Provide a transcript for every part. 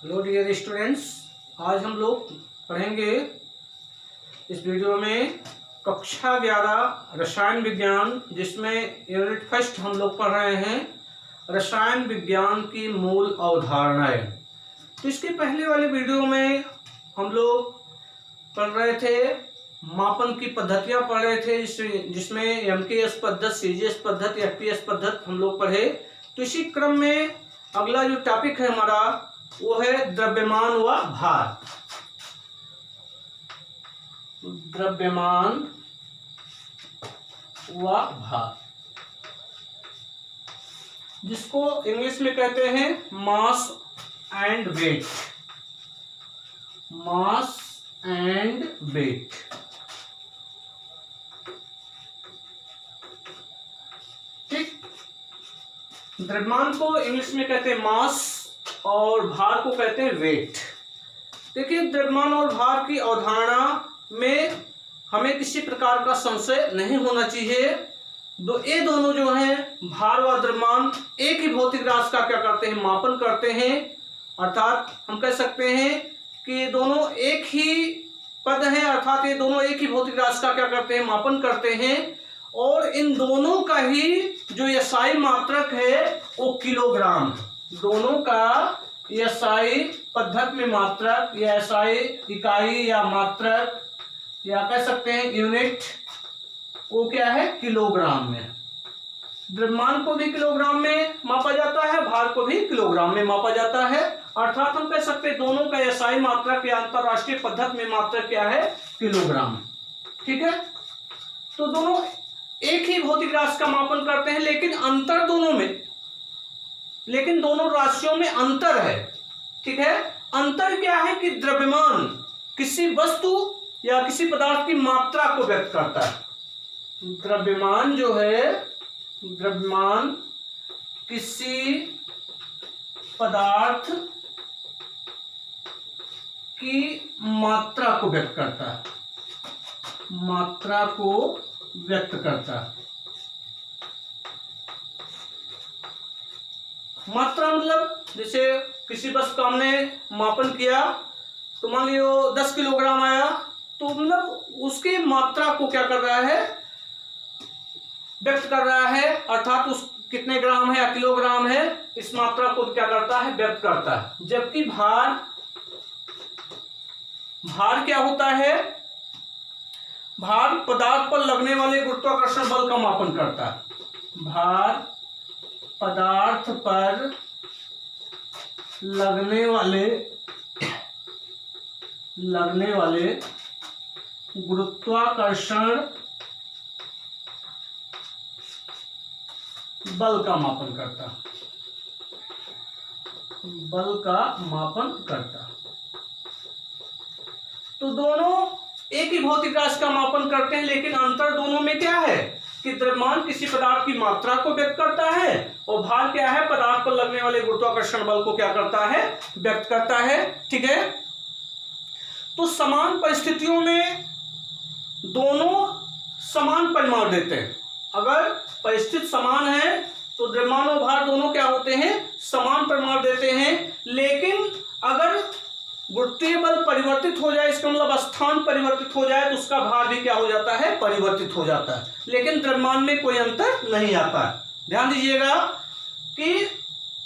Hello dear students, आज हम लोग पढ़ेंगे इस वीडियो में कक्षा 11 रसायन विज्ञान, जिसमें यूनिट फर्स्ट हम लोग पढ़ रहे हैं रसायन विज्ञान की मूल अवधारणाएं। तो इसके पहले वाले वीडियो में हम लोग पढ़ रहे थे मापन की पद्धतियां पढ़ रहे थे, जिसमें एमकेएस पद्धति, सीजीएस पद्धति, एफपीएस पद्धति हम लोग पढ़े। तो इसी क्रम में अगला जो टॉपिक है हमारा वो है द्रव्यमान व भार। द्रव्यमान व भार, जिसको इंग्लिश में कहते हैं mass and weight. Mass and weight. ठीक, द्रव्यमान को इंग्लिश में कहते हैं मास और भार को कहते हैं वेट। देखिए, द्रव्यमान और भार की अवधारणा में हमें किसी प्रकार का संशय नहीं होना चाहिए। ये दोनों जो हैं, भार व द्रव्यमान, एक ही भौतिक राशि का क्या करते हैं, मापन करते हैं। अर्थात हम कह सकते हैं कि दोनों एक ही पद हैं, अर्थात ये दोनों एक ही भौतिक राशि का क्या करते हैं, मापन करते हैं। और इन दोनों का ही जो एसआई मात्रक है वो किलोग्राम। दोनों का एसआई पद्धति में मात्रक या एसआई इकाई या मात्रक या कह सकते हैं यूनिट, वो क्या है, किलोग्राम में। द्रव्यमान को भी किलोग्राम में मापा जाता है, भार को भी किलोग्राम में मापा जाता है। अर्थात हम कह सकते हैं दोनों का एसआई मात्रक या अंतरराष्ट्रीय पद्धति में मात्रक क्या है, किलोग्राम। ठीक है, तो दोनों एक ही भौतिक राशि का मापन करते हैं, लेकिन अंतर दोनों में, लेकिन दोनों राशियों में अंतर है। ठीक है, अंतर क्या है कि द्रव्यमान किसी वस्तु या किसी पदार्थ की मात्रा को व्यक्त करता है। द्रव्यमान जो है, द्रव्यमान किसी पदार्थ की मात्रा को व्यक्त करता है, मात्रा को व्यक्त करता है। मात्रा मतलब जैसे किसी वस्तु का हमने मापन किया, तो मान लियो 10 किलोग्राम आया, तो मतलब उसकी मात्रा को क्या कर रहा है, व्यक्त कर रहा है। अर्थात उस कितने ग्राम है या किलोग्राम है, इस मात्रा को क्या करता है, व्यक्त करता है। जबकि भार, भार क्या होता है, भार पदार्थ पर लगने वाले गुरुत्वाकर्षण बल का मापन करता है। भार पदार्थ पर लगने वाले गुरुत्वाकर्षण बल का मापन करता, बल का मापन करता। तो दोनों एक ही भौतिक राशि का मापन करते हैं, लेकिन अंतर दोनों में क्या है कि द्रव्यमान किसी पदार्थ की मात्रा को व्यक्त करता है और भार क्या है, पदार्थ पर लगने वाले गुरुत्वाकर्षण बल को क्या करता है, व्यक्त करता है। ठीक है, तो समान परिस्थितियों में दोनों समान परिमाण देते हैं। अगर परिस्थिति समान है तो द्रव्यमान और भार दोनों क्या होते हैं, समान परिमाण देते हैं। लेकिन अगर गुरुत्वीय बल परिवर्तित हो जाए, इसका मतलब स्थान परिवर्तित हो जाए, तो उसका भार भी क्या हो जाता है, परिवर्तित हो जाता है। लेकिन द्रव्यमान में कोई अंतर नहीं आता है। ध्यान दीजिएगा कि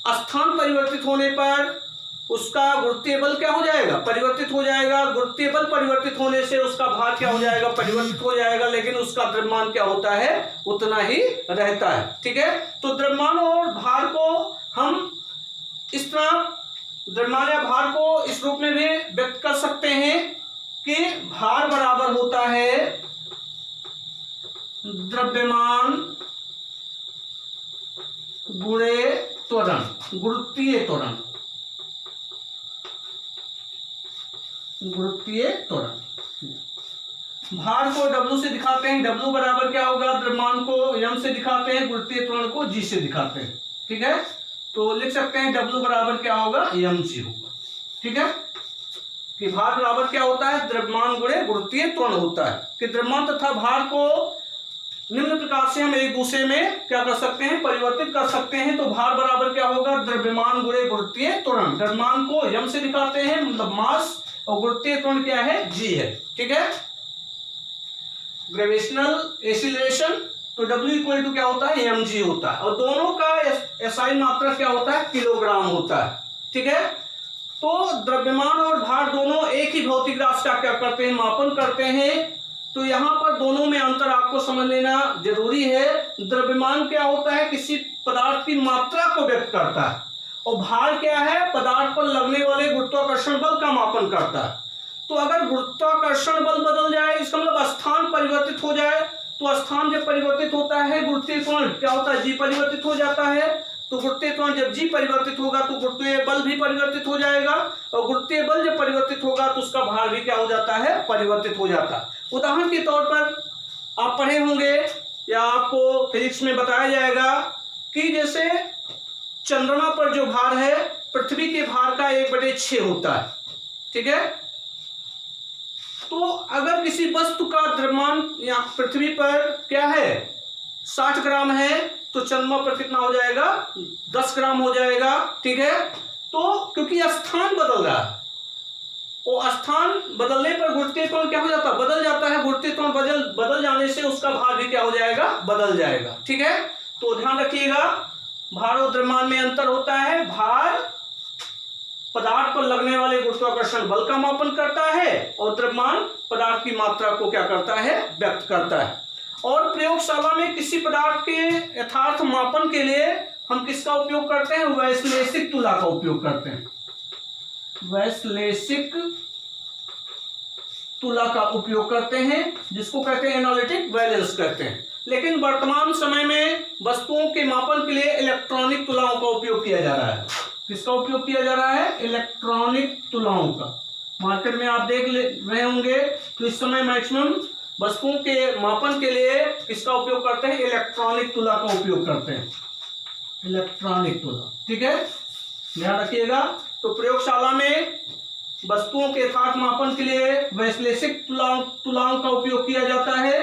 स्थान परिवर्तित होने पर उसका गुरुत्वीय बल क्या हो जाएगा, परिवर्तित हो जाएगा। गुरुत्वीय बल परिवर्तित होने से उसका भार क्या हो जाएगा, परिवर्तित हो जाएगा, लेकिन उसका द्रव्यमान क्या होता है, उतना ही रहता है। ठीक है, तो द्रव्यमान और भार को हम इस तरह, द्रव्यमान या भार को इस रूप में भी व्यक्त कर सकते हैं कि भार बराबर होता है द्रव्यमान गुणे त्वरण, गुरुत्वीय त्वरण, गुरुत्वीय त्वरण। भार को W से दिखाते हैं, W बराबर क्या होगा, द्रव्यमान को M से दिखाते हैं, गुरुत्वीय त्वरण को G से दिखाते हैं। ठीक है, तो लिख सकते हैं W बराबर क्या होगा, mg होगा। ठीक है, कि भार बराबर क्या होता है, द्रव्यमान गुणे गुरुत्वीय त्वरण होता है। कि द्रव्यमान तथा भार को निम्न प्रकार से हम एक दूसरे में क्या कर सकते हैं, परिवर्तित कर सकते हैं। तो भार बराबर क्या होगा, द्रव्यमान गुणे गुरुत्वीय त्वरण। द्रव्यमान को यम से दिखाते हैं, मतलब मास, और गुरुत्वीय त्वरण क्या है, जी है। ठीक है, ग्रेविटेशनल एक्सीलरेशन, तो W इक्वल टू क्या होता है, mg होता है, और दोनों का एसआई मात्रक क्या होता है, किलोग्राम होता है। ठीक है, तो द्रव्यमान और भार दोनों एक ही भौतिक राशि का क्या करते हैं, मापन करते हैं। तो यहां पर दोनों में अंतर आपको समझ लेना जरूरी है। द्रव्यमान क्या होता है, किसी पदार्थ की मात्रा को व्यक्त करता है, और भार क्या है, पदार्थ पर लगने वाले गुरुत्वाकर्षण बल का मापन करता है। तो अगर गुरुत्वाकर्षण बल बदल जाए, इसका मतलब स्थान परिवर्तित हो जाए, तो स्थान जब परिवर्तित होता है, गुरुत्वीय त्वरण क्या होता है, जी परिवर्तित हो जाता है। तो गुरुत्वीय त्वरण जब जी परिवर्तित होगा तो गुरुत्वीय बल भी परिवर्तित हो जाएगा, और गुरुत्वीय बल जब परिवर्तित होगा तो उसका भार भी क्या हो जाता है, परिवर्तित हो जाता है। उदाहरण के तौर पर आप पढ़े होंगे या आपको फिजिक्स में बताया जाएगा कि जैसे चंद्रमा पर जो भार है, पृथ्वी के भार का 1/6 होता है। ठीक है, तो अगर किसी वस्तु का द्रव्यमान या पृथ्वी पर क्या है 60 ग्राम है, तो चंद्रमा पर कितना हो जाएगा, 10 ग्राम हो जाएगा। ठीक है, तो क्योंकि स्थान बदल रहा है, और स्थान बदलने पर गुरुत्वीय त्वरण क्या हो जाता है, बदल जाता है। गुरुत्वीय त्वरण बदल जाने से उसका भार भी क्या हो जाएगा, बदल जाएगा। ठीक है, तो ध्यान रखिएगा, भार और द्रव्यमान में अंतर होता है। भार पदार्थ पर लगने वाले गुरुत्वाकर्षण बल का मापन करता है, और द्रव्यमान पदार्थ की मात्रा को क्या करता है, व्यक्त करता है। और प्रयोगशाला में किसी पदार्थ के यथार्थ मापन के लिए हम किसका उपयोग करते हैं, वैश्लेषिक तुला का उपयोग करते हैं। वैश्लेषिक तुला का उपयोग करते हैं, जिसको कहते हैं एनालिटिक बैलेंस कहते हैं। लेकिन वर्तमान समय में वस्तुओं के मापन के लिए इलेक्ट्रॉनिक तुलाओं का उपयोग किया जा रहा है। किसका उपयोग किया जा रहा है, इलेक्ट्रॉनिक तुलाओं का। मार्केट में आप देख रहे होंगे तो इस समय मैक्सिमम वस्तुओं के मापन के लिए किसका उपयोग करते हैं, इलेक्ट्रॉनिक तुला का उपयोग करते हैं, इलेक्ट्रॉनिक तुला। ठीक है, ध्यान रखिएगा। तो प्रयोगशाला में वस्तुओं के यथार्थ मापन के लिए वैश्लेषिक तुलाओं का उपयोग किया जाता है,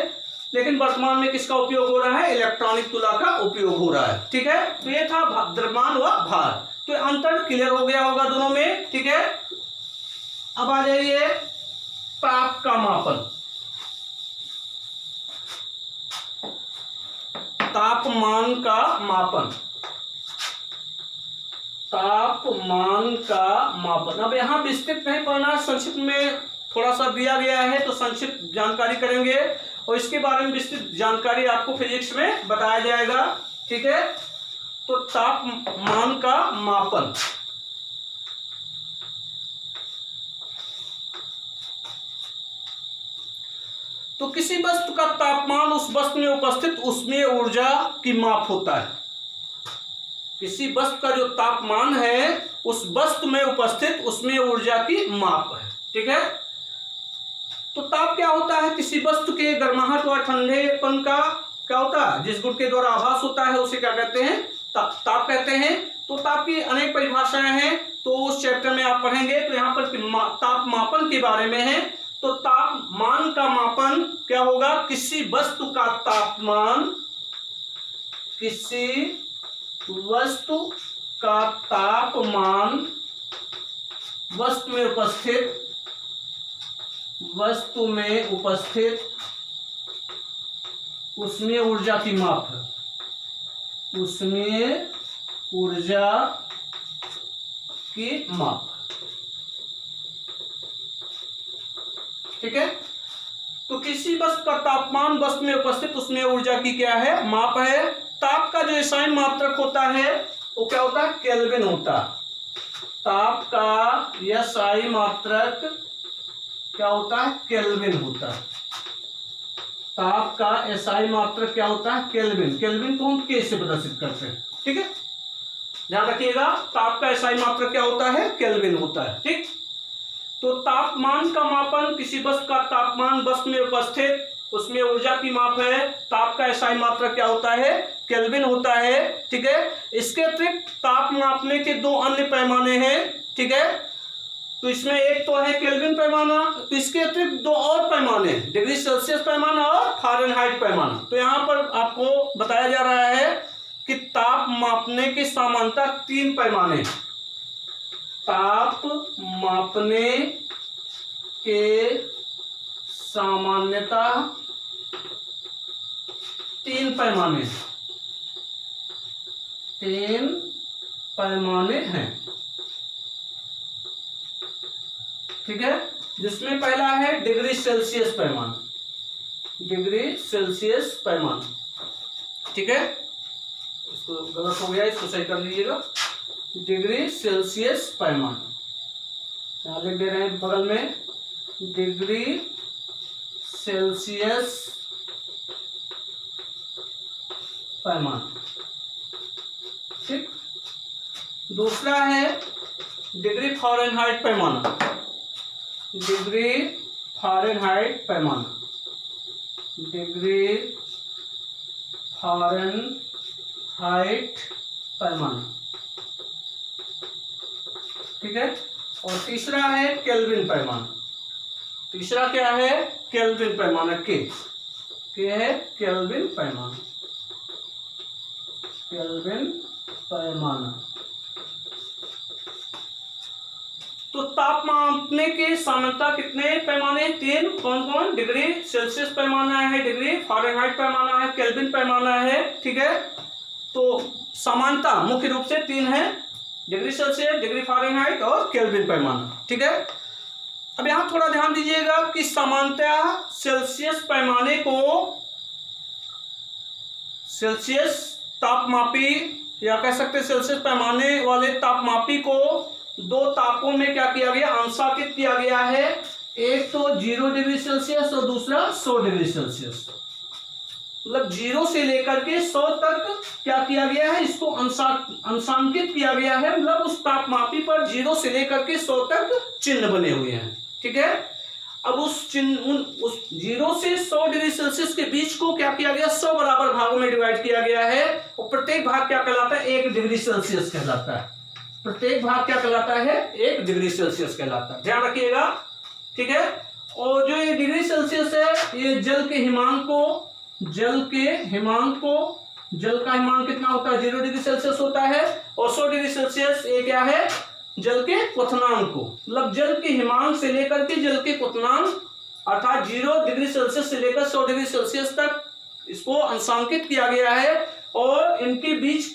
लेकिन वर्तमान में किसका उपयोग हो रहा है, इलेक्ट्रॉनिक तुला का उपयोग हो रहा है। ठीक है, तो ये था द्रव्यमान व भार। तो अंतर क्लियर हो गया होगा दोनों में। ठीक है, अब आ जाइए ताप का मापन। तापमान का मापन, तापमान का मापन। अब यहां विस्तृत नहीं पढ़ना, संक्षिप्त में थोड़ा सा दिया गया है, तो संक्षिप्त जानकारी करेंगे, और इसके बारे में विस्तृत जानकारी आपको फिजिक्स में बताया जाएगा। ठीक है, तो तापमान का मापन, तो किसी वस्तु का तापमान उस वस्तु में उपस्थित उसमें ऊर्जा की माप होता है। किसी वस्तु का जो तापमान है उस वस्तु में उपस्थित उसमें ऊर्जा की माप है। ठीक है, तो ताप क्या होता है, किसी वस्तु के गर्माहट व ठंडेपन का क्या होता है, जिस गुण के द्वारा आभास होता है उसे क्या कहते हैं, ताप कहते हैं। तो ताप की अनेक परिभाषाएं हैं, तो उस चैप्टर में आप पढ़ेंगे। तो यहाँ पर ताप मापन के बारे में है। तो तापमान का मापन क्या होगा, किसी वस्तु का तापमान, किसी वस्तु का तापमान वस्तु में उपस्थित उसमें ऊर्जा की माप है, उसमें ऊर्जा की माप। ठीक है, तो किसी वस्तु का तापमान वस्तु में उपस्थित उसमें ऊर्जा की क्या है, माप है। ताप का जो एसआई मात्रक होता है वो क्या होता है, केल्विन होता है। ताप का एसआई मात्रक क्या होता है, केल्विन होता है। ताप का एसआई मात्रक क्या होता है, केल्विन। केल्विन को हम के से प्रदर्शित करते हैं। ठीक है, ध्यान रखिएगा, ताप का एसआई मात्रक क्या होता है, केल्विन होता है। ठीक, तो तापमान का मापन, किसी वस्तु का तापमान वस्तु में उपस्थित उसमें ऊर्जा की माप है। ताप का एसआई मात्रक क्या होता है, केल्विन होता है। ठीक है, इसके अतिरिक्त ताप मापने के दो अन्य पैमाने हैं। ठीक है, तो इसमें एक तो है केल्विन पैमाना, तो इसके अतिरिक्त दो और पैमाने, डिग्री सेल्सियस पैमाना और फ़ारेनहाइट पैमाना। तो यहाँ पर आपको बताया जा रहा है कि ताप मापने की सामान्यता तीन पैमाने, ताप मापने के सामान्यता तीन पैमाने हैं, ठीक है। जिसमें पहला है डिग्री सेल्सियस पैमाना, डिग्री सेल्सियस पैमाना, ठीक है। इसको गलत हो गया, इसको सही कर लीजिएगा। डिग्री सेल्सियस पैमाना, यहां लिख दे रहे हैं बगल में, डिग्री सेल्सियस पैमाना, ठीक। दूसरा है डिग्री फ़ारेनहाइट पैमाना, डिग्री फ़ारेनहाइट पैमाना, डिग्री फ़ारेनहाइट पैमाना, ठीक है। और तीसरा है केल्विन पैमाना। तीसरा क्या है? केल्विन पैमाना, के है केल्विन पैमाना, केल्विन पैमाना। तो ताप मापने के सामान्यता कितने पैमाने? तीन। कौन कौन? डिग्री सेल्सियस पैमाना है, डिग्री फ़ारेनहाइट पैमाना है, केल्विन पैमाना है, ठीक है। तो समानता मुख्य रूप से तीन है, डिग्री सेल्सियस, डिग्री फ़ारेनहाइट और केल्विन पैमाना, ठीक है। अब यहां थोड़ा ध्यान दीजिएगा कि सामान्यतः सेल्सियस पैमाने को, सेल्सियस तापमापी या कह सकते हैं सेल्सियस पैमाने वाले तापमापी को दो तापों में क्या किया गया? अंशांकित किया गया है। एक तो 0 डिग्री सेल्सियस और दूसरा 100 डिग्री सेल्सियस। मतलब 0 से लेकर के 100 तक क्या किया गया है? इसको अंशांकित किया गया है। मतलब उस तापमापी पर 0 से लेकर के 100 तक चिन्ह बने हुए हैं, ठीक है। अब उस चिन्ह, उस 0 से 100 डिग्री सेल्सियस के बीच को क्या किया गया? 100 बराबर भागों में डिवाइड किया गया है और प्रत्येक भाग क्या कहलाता है? 1 डिग्री सेल्सियस कहलाता है। प्रत्येक भाग क्या कहलाता है? 1 डिग्री सेल्सियस कहलाता है, ध्यान रखिएगा, ठीक है। और जो ये डिग्री सेल्सियस है, ये जल के हिमांक को, जल का हिमांक कितना होता है? 0 डिग्री सेल्सियस होता है। और 100 डिग्री सेल्सियस ये क्या है? जल के क्वथनांक को, मतलब जल के हिमांक से लेकर के जल के क्वथनांक, अर्थात 0 डिग्री सेल्सियस से लेकर 100 डिग्री सेल्सियस तक इसको अंशांकित किया गया है। और इनके बीच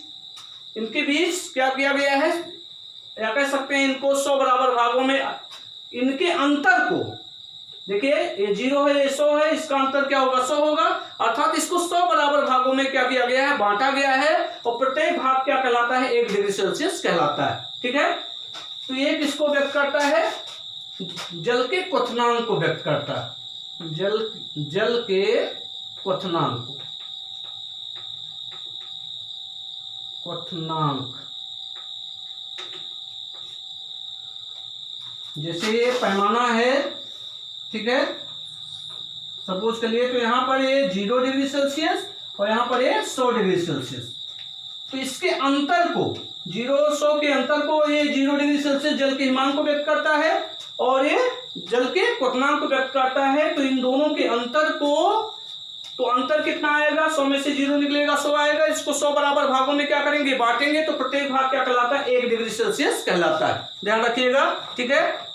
क्या किया गया है, या कह सकते हैं इनको 100 बराबर भागों में, इनके अंतर को देखिए, ये 0 है, ये 100 है, इसका अंतर क्या होगा? 100 होगा। अर्थात इसको 100 बराबर भागों में क्या किया गया है? बांटा गया है। और प्रत्येक भाग क्या कहलाता है? 1 डिग्री सेल्सियस कहलाता है, ठीक है। तो ये किसको व्यक्त करता है? जल के क्वथनांक को व्यक्त करता है, जल के क्वथनांक को, क्वथनांक। जैसे ये पैमाना है, ठीक है, सपोज के लिए, तो यहां पर ये 0 डिग्री सेल्सियस और यहां पर ये 100 डिग्री सेल्सियस। तो इसके अंतर को, 0 और 100 के अंतर को, ये 0 डिग्री सेल्सियस जल के हिमांक को व्यक्त करता है और ये जल के क्वथनांक को व्यक्त करता है। तो इन दोनों के अंतर को, तो अंतर कितना आएगा? 100 में से 0 निकलेगा, 100 आएगा। इसको 100 बराबर भागों में क्या करेंगे? बांटेंगे। तो प्रत्येक भाग क्या कहलाता है? 1 डिग्री सेल्सियस कहलाता है, ध्यान रखिएगा, ठीक है।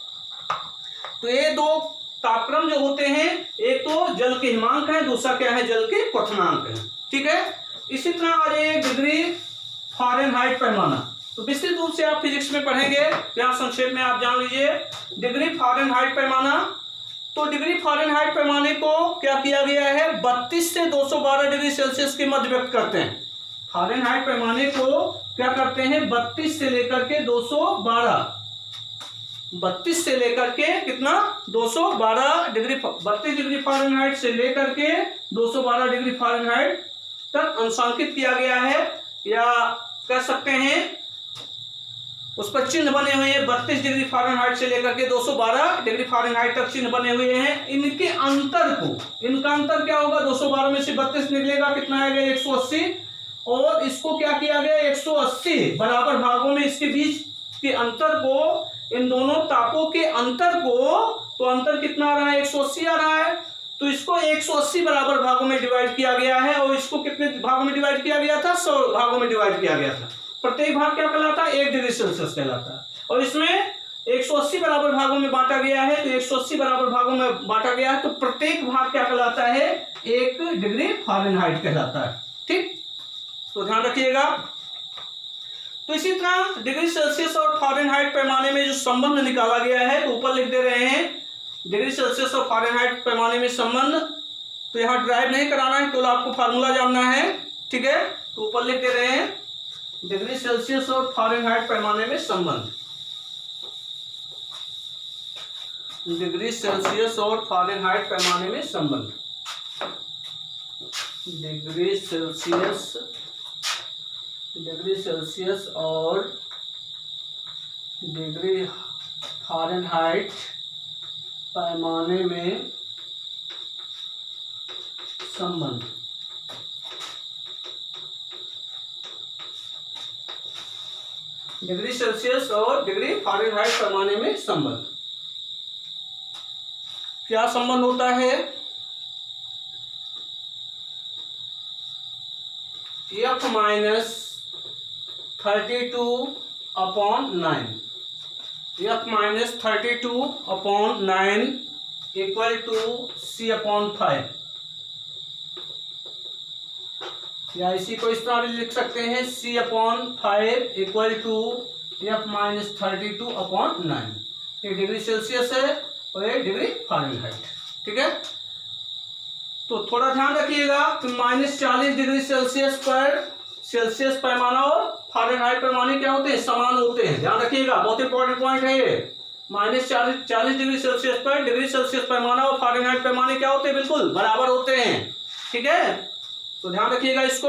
तो ये दो तापक्रम जो होते हैं, एक तो जल के हिमांक है, दूसरा क्या है? जल के क्वथनांक है, ठीक है। इसी तरह आ जाए डिग्री फ़ारेनहाइट पैमाना। तो विस्तृत रूप से आप फिजिक्स में पढ़ेंगे, यहाँ संक्षेप में आप जान लीजिए। डिग्री फ़ारेनहाइट पैमाना, तो डिग्री फ़ारेनहाइट पैमाने को क्या किया गया है? 32 से 212 डिग्री सेल्सियस के मध्य व्यक्त करते हैं। फ़ारेनहाइट पैमाने को क्या करते हैं? 32 से लेकर के 212, 32 से लेकर के कितना? 212 डिग्री, 32 डिग्री फ़ारेनहाइट से लेकर के 212 डिग्री फ़ारेनहाइट तक अंशांकित किया गया है, या कह सकते हैं उस पर चिन्ह बने हुए हैं। 32 डिग्री फ़ारेनहाइट से लेकर के 212 डिग्री फ़ारेनहाइट तक चिन्ह बने हुए हैं। इनके अंतर को, इनका अंतर क्या होगा? 212 में से 32 निकलेगा, कितना आएगा? 180। और इसको क्या किया गया? 180 बराबर भागों में इसके बीच के अंतर को इन दोनों तापों के अंतर को, तो अंतर कितना आ रहा है, 180 आ रहा है, तो इसको 180 बराबर भागों में डिवाइड किया गया है, और इसको कितने भागों में डिवाइड किया गया था, 100 भागों में डिवाइड किया गया था। प्रत्येक भाग क्या कहलाता है, 1 डिग्री सेल्सियस कहलाता है, और इसमें 180 बराबर भागों में बांटा गया है, तो 180 बराबर भागों में बांटा गया है, तो प्रत्येक भाग क्या कहलाता है, 1 डिग्री फ़ारेनहाइट कहलाता है। ठीक, तो ध्यान रखिएगा। तो इसी तरह डिग्री सेल्सियस और फ़ारेनहाइट पैमाने में जो संबंध निकाला गया है, तो ऊपर लिख दे रहे हैं डिग्री सेल्सियस और फ़ारेनहाइट पैमाने में संबंध। तो यहाँ ड्राइव नहीं कराना है, केवल आपको फार्मूला जानना है। ठीक है, तो ऊपर लिख दे रहे हैं डिग्री सेल्सियस और फ़ारेनहाइट पैमाने में संबंध। डिग्री सेल्सियस और फ़ारेनहाइट पैमाने में संबंध। डिग्री सेल्सियस और डिग्री फ़ारेनहाइट पैमाने में संबंध। डिग्री सेल्सियस और डिग्री फ़ारेनहाइट पैमाने में संबंध। क्या संबंध होता है, F minus 32/9, F minus 32/9 equal to C/5, या इसी को इस तरह भी लिख सकते हैं, C/5 equal to F minus 32/9। ये डिग्री सेल्सियस है और ये डिग्री फ़ारेनहाइट। ठीक है, तो थोड़ा ध्यान रखिएगा कि -40 डिग्री सेल्सियस पर सेल्सियस पैमाना और फ़ारेनहाइट पैमाने क्या होते हैं, समान होते हैं। ध्यान रखिएगा, बहुत इंपॉर्टेंट पॉइंट है ये। -40 डिग्री सेल्सियस पर डिग्री सेल्सियस पैमाना और फ़ारेनहाइट पैमाने क्या होते हैं, बिल्कुल बराबर होते हैं। ठीक है, तो ध्यान रखिएगा इसको।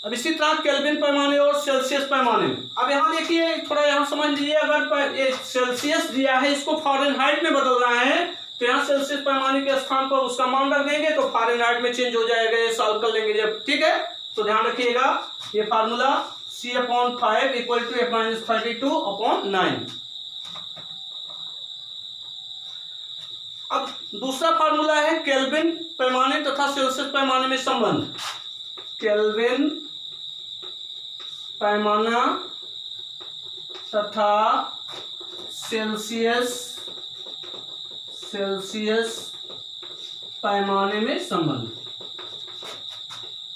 अब इसी तरह केल्विन पैमाने और सेल्सियस पैमाने में, अब यहाँ देखिए थोड़ा यहाँ समझ लीजिए, अगर ये सेल्सियस दिया है, इसको फ़ारेनहाइट में बदलना है, तो यहाँ सेल्सियस पैमाने के स्थान पर उसका मान रख देंगे, तो फ़ारेनहाइट में चेंज हो जाएगा, ये सॉल्व कर लेंगे जब। ठीक है, तो ध्यान रखिएगा ये formula C/5 equal to F minus 32/9। अब दूसरा फार्मूला है केल्विन पैमाने तथा सेल्सियस पैमाने में संबंध। केल्विन पैमाना तथा सेल्सियस पैमाने में संबंध।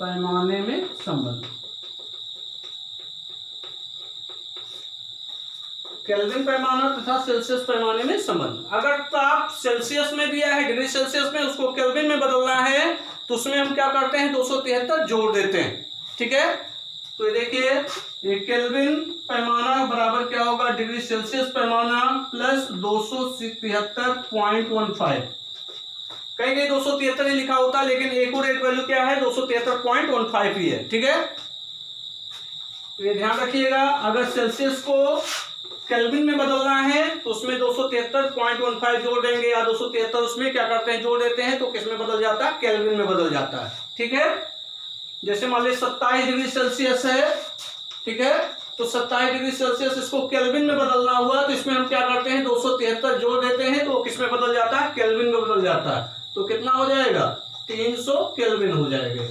पैमाने में संबंध। केल्विन पैमाना तथा सेल्सियस पैमाने में संबंध। अगर ताप सेल्सियस में दिया है, डिग्री सेल्सियस में, उसको केल्विन में बदलना है, तो उसमें हम क्या करते हैं, 273 जोड़ देते हैं। ठीक है, तो ये देखिए, ये केल्विन पैमाना बराबर क्या होगा, डिग्री सेल्सियस पैमाना प्लस 273.15। कहीं कहीं 273 ही लिखा होता, लेकिन एक्यूरेट वैल्यू क्या है, 273.15 ही है। ठीक है, तो ये ध्यान रखिएगा, अगर सेल्सियस को केल्विन में बदलना है तो उसमें 273.15 जोड़ देंगे, या 273 उसमें क्या करते हैं, जोड़ देते हैं, तो किस में बदल जाता है, केल्विन में बदल जाता है। ठीक है, जैसे मान लीजिए 27 डिग्री सेल्सियस है। ठीक है, तो 27 डिग्री सेल्सियस इसको केल्विन में बदलना हुआ, तो इसमें हम क्या करते हैं, 273 जोड़ देते हैं, तो किस में बदल जाता है, केल्विन में बदल जाता है। तो कितना हो जाएगा, 300 केल्विन हो जाएगा।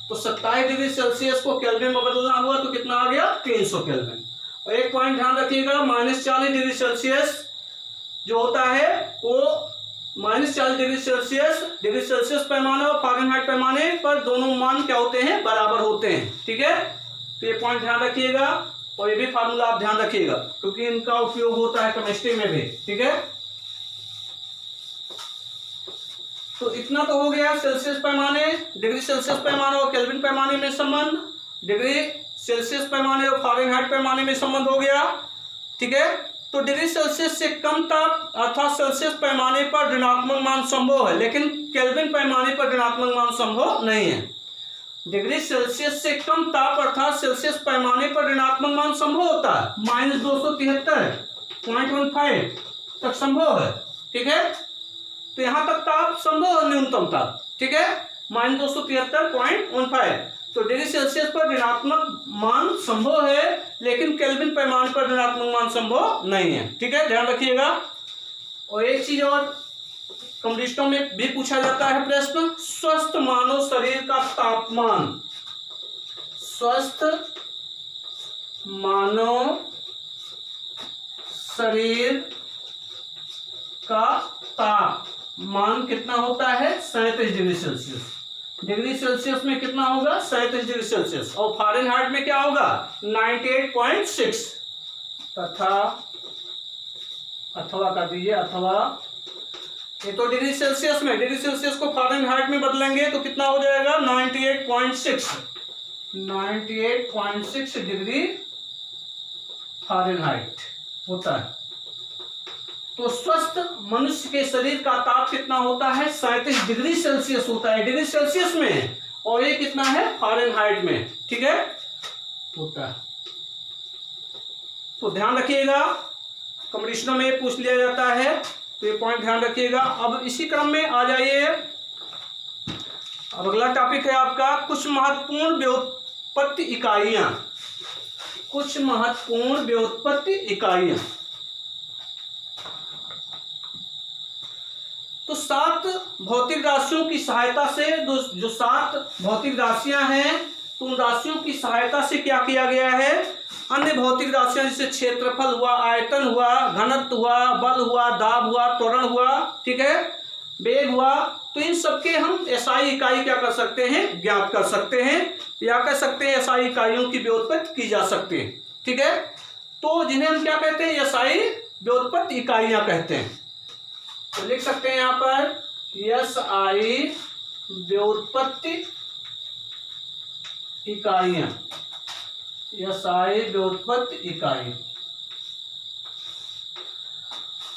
तो 27 डिग्री सेल्सियस को केल्विन में बदलना हुआ, तो कितना आ गया, 300 केल्विन। और एक पॉइंट ध्यान रखिएगा, -40 डिग्री सेल्सियस जो होता है वो -40 डिग्री सेल्सियस पैमाने और फ़ारेनहाइट पैमाने पर दोनों मान क्या होते हैं, बराबर होते हैं। ठीक है, तो ये पॉइंट ध्यान रखिएगा, और ये भी फार्मूला आप ध्यान रखिएगा, क्योंकि इनका उपयोग होता है केमिस्ट्री में भी। ठीक है, तो इतना तो हो गया सेल्सियस पैमाने, डिग्री सेल्सियस पैमाने और केल्विन पैमाने में संबंध। डिग्री सेल्सियस पैमाने और फ़ारेनहाइट पैमाने में संबंध हो गया। ठीक है, तो डिग्री सेल्सियस से कम ताप अर्थात सेल्सियस पैमाने पर ऋणात्मक मान संभव है, लेकिन केल्विन पैमाने पर ऋणात्मक मान संभव नहीं है। डिग्री सेल्सियस से कम ताप अर्थात सेल्सियस पैमाने पर ऋणात्मक मान संभव होता है, -273.15 तक संभव है। ठीक है, तो यहां तक ताप संभव है, न्यूनतम ताप। ठीक है, -273.15। तो डिग्री सेल्सियस पर ऋणात्मक मान संभव है, लेकिन केल्विन पैमाने पर ऋणात्मक मान संभव नहीं है। ठीक है, ध्यान रखिएगा। और एक चीज और कंपटीशनों में भी पूछा जाता है प्रश्न, स्वस्थ मानव शरीर का तापमान, स्वस्थ मानव शरीर का तापमान कितना होता है? 37 डिग्री सेल्सियस। डिग्री सेल्सियस में कितना होगा? 37 डिग्री सेल्सियस। और फ़ारेनहाइट में क्या होगा? 98.6 तथा अथवा कर दीजिए, अथवा ये तो डिग्री सेल्सियस में, डिग्री सेल्सियस को फ़ारेनहाइट में बदलेंगे तो कितना हो जाएगा? 98.6 डिग्री फ़ारेनहाइट होता है। तो स्वस्थ मनुष्य के शरीर का ताप कितना होता है? 37 डिग्री सेल्सियस होता है डिग्री सेल्सियस में, और ये कितना है? फ़ारेनहाइट में। ठीक है, होता है। तो ध्यान रखिएगा, कंपटीशनों में पूछ लिया जाता है, तो ये पॉइंट ध्यान रखिएगा। अब इसी क्रम में आ जाइए, अब अगला टॉपिक है आपका कुछ महत्वपूर्ण व्युत्पत्ति इकाइयां। कुछ महत्वपूर्ण व्युत्पत्ति इकाइयां। तो 7 भौतिक राशियों की सहायता से, जो 7 भौतिक राशियां हैं, तो उन राशियों की सहायता से क्या किया गया है? अन्य भौतिक राशियां जैसे क्षेत्रफल हुआ, आयतन हुआ, घनत्व हुआ, बल हुआ, दाब हुआ, त्वरण हुआ, ठीक है, वेग हुआ, तो इन सबके हम एसआई इकाई क्या कर सकते हैं? ज्ञात कर सकते हैं, या कह सकते हैं एसआई इकाइयों की व्युत्पत्ति की जा सकती है। ठीक है, तो जिन्हें हम क्या कहते हैं? एसआई व्युत्पत्ति इकाइयां कहते हैं। तो लिख सकते हैं यहां पर एसआई व्युत्पत्ति इकाइयां, एसआई व्युत्पत्ति इकाई।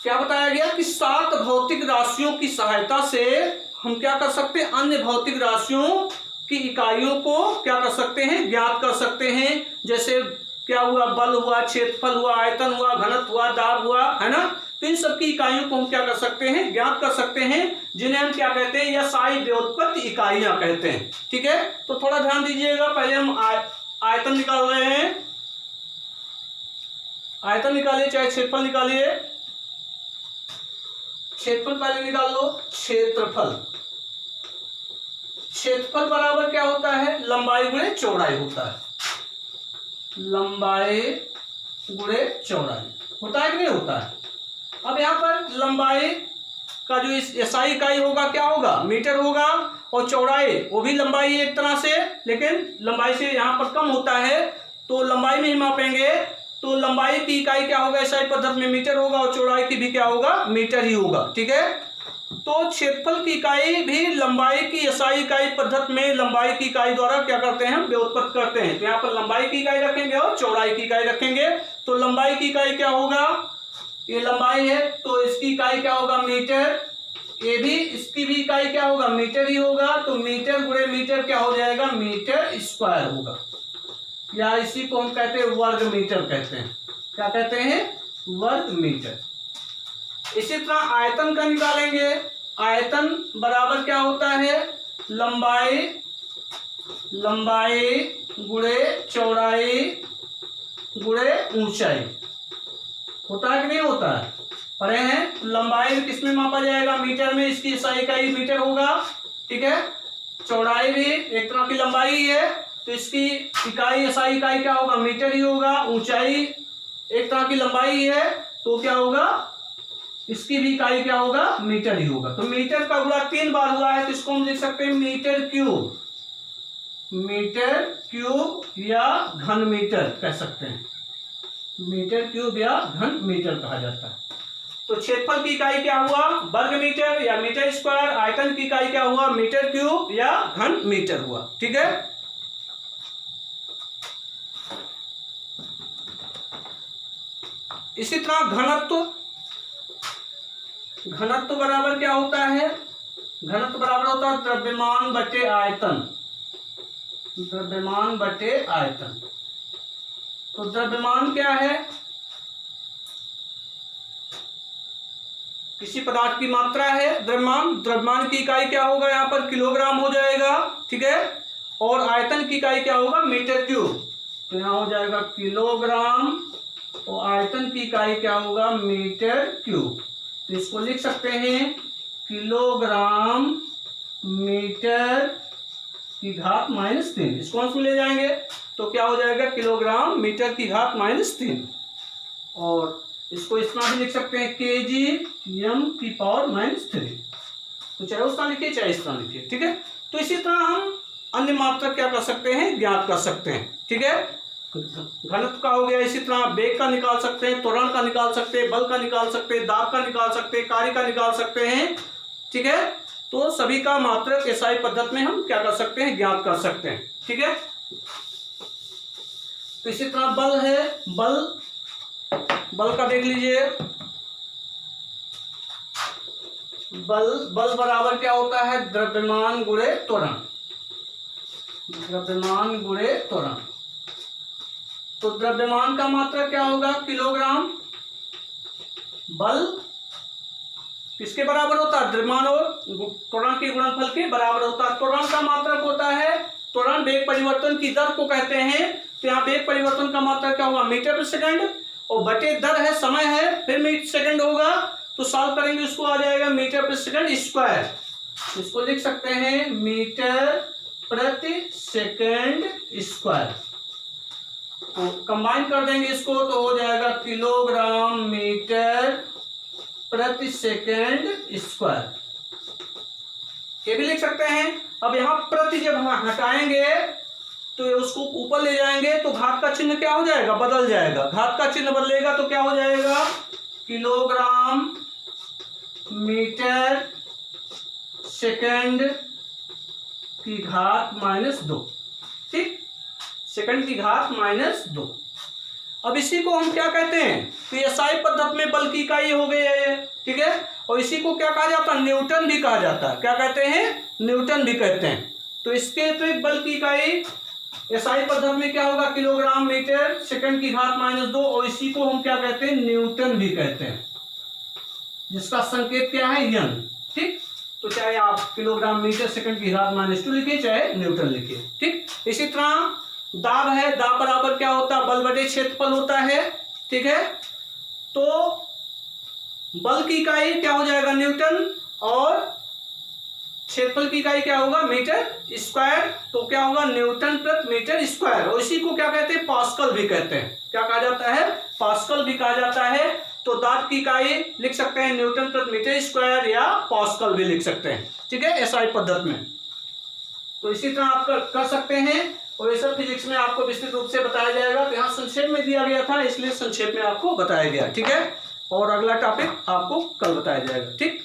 क्या बताया गया कि 7 भौतिक राशियों की सहायता से हम क्या कर सकते हैं? अन्य भौतिक राशियों की इकाइयों को क्या कर सकते हैं? ज्ञात कर सकते हैं। जैसे क्या हुआ? बल हुआ, क्षेत्रफल हुआ, आयतन हुआ, घनत्व हुआ, दाब हुआ, है ना। तो इन सबकी इकाइयों को हम क्या कर सकते हैं? ज्ञात कर सकते हैं, जिन्हें हम क्या कहते हैं? एसआई व्युत्पत्ति इकाइयां कहते हैं। ठीक है, तो थोड़ा ध्यान दीजिएगा। पहले हम आयतन निकाल रहे हैं, आयतन निकालिए, चाहे क्षेत्रफल निकालिए। क्षेत्रफल पहले निकाल लो। क्षेत्रफल, क्षेत्रफल बराबर क्या होता है? लंबाई गुणे चौड़ाई होता है। लंबाई गुणे चौड़ाई होता है कि नहीं होता है? अब यहां पर लंबाई का जो एसआई इकाई होगा क्या होगा? मीटर होगा। और चौड़ाई, वो भी लंबाई एक तरह से, लेकिन लंबाई से यहां पर कम होता है, तो लंबाई में ही मापेंगे। तो लंबाई की इकाई क्या होगा? एसआई पद्धति में मीटर होगा, और चौड़ाई की भी क्या होगा? मीटर ही होगा। ठीक है, तो क्षेत्रफल की इकाई भी लंबाई की एसआई इकाई पद्धति में लंबाई की इकाई द्वारा क्या करते हैं? हम व्युत्पत्ति करते हैं। तो यहाँ पर लंबाई की इकाई रखेंगे और चौड़ाई की इकाई रखेंगे। तो लंबाई की इकाई क्या होगा? ये लंबाई है, तो इसकी इकाई क्या होगा? मीटर। ये भी, इसकी भी इकाई क्या होगा? मीटर ही होगा। तो मीटर गुणे मीटर क्या हो जाएगा? मीटर स्क्वायर होगा, या इसी को हम कहते हैं वर्ग मीटर कहते हैं। क्या कहते हैं? वर्ग मीटर। इसी तरह आयतन का निकालेंगे। आयतन बराबर क्या होता है? लंबाई, लंबाई गुणे चौड़ाई गुणे ऊंचाई होता है कि नहीं होता है? पढ़े हैं। लंबाई किसमें मापा जाएगा? मीटर में, इसकी एसआई इकाई मीटर होगा। ठीक है, चौड़ाई भी एक तरह की लंबाई ही है, तो इसकी इकाई एसआई इकाई क्या होगा? मीटर ही होगा। ऊंचाई एक तरह की लंबाई ही है, तो क्या होगा? इसकी भी इकाई क्या होगा? मीटर ही होगा। तो मीटर का गुणा 3 बार हुआ है, तो इसको हम लिख सकते हैं मीटर क्यूब। मीटर क्यूब या घन मीटर कह सकते हैं। मीटर क्यूब या घन मीटर कहा जाता है। तो क्षेत्रफल की इकाई क्या हुआ? वर्ग मीटर या मीटर स्क्वायर। आयतन की इकाई क्या हुआ? मीटर क्यूब या घन मीटर हुआ। ठीक है, इसी तरह घनत्व, घनत्व बराबर क्या होता है? घनत्व बराबर होता है द्रव्यमान बटे आयतन। द्रव्यमान बटे आयतन। तो द्रव्यमान क्या है? किसी पदार्थ की मात्रा है द्रव्यमान। द्रव्यमान की इकाई क्या होगा? यहाँ पर किलोग्राम हो जाएगा। ठीक है, और आयतन की इकाई क्या होगा, मीटर क्यूब। तो यहाँ हो जाएगा किलोग्राम और आयतन की इकाई क्या होगा, मीटर क्यूब। तो इसको लिख सकते हैं किलोग्राम मीटर की घात -3। इसको अंश में ले जाएंगे तो क्या हो जाएगा, किलोग्राम मीटर की घात -3। और इसको इस तरह भी लिख सकते हैं केजी एम की पावर -3। तो चाहे उस तरह लिखिए चाहे इस तरह लिखिए, ठीक है। तो इसी तरह हम अन्य मात्रक क्या कर सकते हैं, ज्ञात कर सकते हैं, ठीक है। घनत्व का हो गया, इसी तरह वेग का निकाल सकते हैं, त्वरण का निकाल सकते हैं, बल का निकाल सकते हैं, दाब का निकाल सकते हैं, कार्य का निकाल सकते हैं, ठीक है। तो सभी का मात्रक एसआई पद्धति में हम क्या कर सकते हैं, ज्ञात कर सकते हैं, ठीक है। तो इसी तरह बल है, बल का देख लीजिए। बल बराबर क्या होता है, द्रव्यमान गुणे त्वरण, द्रव्यमान गुणे त्वरण। तो द्रव्यमान का मात्रक क्या होगा, किलोग्राम। बल किसके बराबर होता है, द्रव्यमान और त्वरण के गुणनफल के बराबर होता है। त्वरण का मात्रक होता है, त्वरण वेग परिवर्तन की दर को कहते हैं। तो यहाँ वेग परिवर्तन का मात्रक क्या होगा, मीटर प्रति सेकंड, और बटे दर है, समय है, फिर मीटर सेकंड होगा। तो सॉल्व करेंगे उसको आ जाएगा मीटर प्रति सेकंड स्क्वायर। इसको लिख सकते हैं मीटर प्रति सेकंड स्क्वायर। तो कंबाइन कर देंगे इसको तो हो जाएगा किलोग्राम मीटर प्रति सेकंड स्क्वायर। ये भी लिख सकते हैं। अब यहाँ प्रति जब हम हटाएंगे तो उसको ऊपर ले जाएंगे तो घात का चिन्ह क्या हो जाएगा, बदल जाएगा। घात का चिन्ह बदलेगा तो क्या हो जाएगा, किलोग्राम मीटर सेकंड की घात -2, ठीक, सेकंड की घात -2। अब इसी को हम क्या कहते हैं, तो एसआई पद्धति में बल की इकाई हो गई है, ठीक है। और इसी को क्या कहा जाता है, न्यूटन भी कहा जाता है। क्या कहते हैं, न्यूटन भी कहते हैं। तो इसके अतिरिक्त बल की इकाई एसआई पद्धति में क्या होगा, किलोग्राम मीटर सेकंड की घात -2, और इसी को हम क्या कहते हैं, न्यूटन भी कहते हैं, जिसका संकेत क्या है, यन, ठीक। तो चाहे आप किलोग्राम मीटर सेकंड की घात -2 लिखिए चाहे न्यूटन लिखिए, ठीक। इसी तरह दाब है, दाब बराबर क्या होता है, बल बटे क्षेत्रफल होता है, ठीक है। तो बल की इकाई क्या हो जाएगा, न्यूटन, और क्षेत्रफल की इकाई क्या होगा, मीटर स्क्वायर। तो क्या होगा, न्यूटन प्रति मीटर स्क्वायर। और इसी को क्या कहते हैं, पास्कल भी कहते हैं। क्या कहा जाता है, पास्कल भी कहा जाता है। तो दाब की इकाई लिख सकते हैं न्यूटन प्रति मीटर स्क्वायर या पास्कल भी लिख सकते हैं, ठीक है, एसआई पद्धति में। तो इसी तरह आप कर सकते हैं। और ये सब फिजिक्स में आपको विस्तृत रूप से बताया जाएगा। तो यहाँ संक्षेप में दिया गया था, इसलिए संक्षेप में आपको बताया गया, ठीक है। और अगला टॉपिक आपको कल बताया जाएगा, ठीक।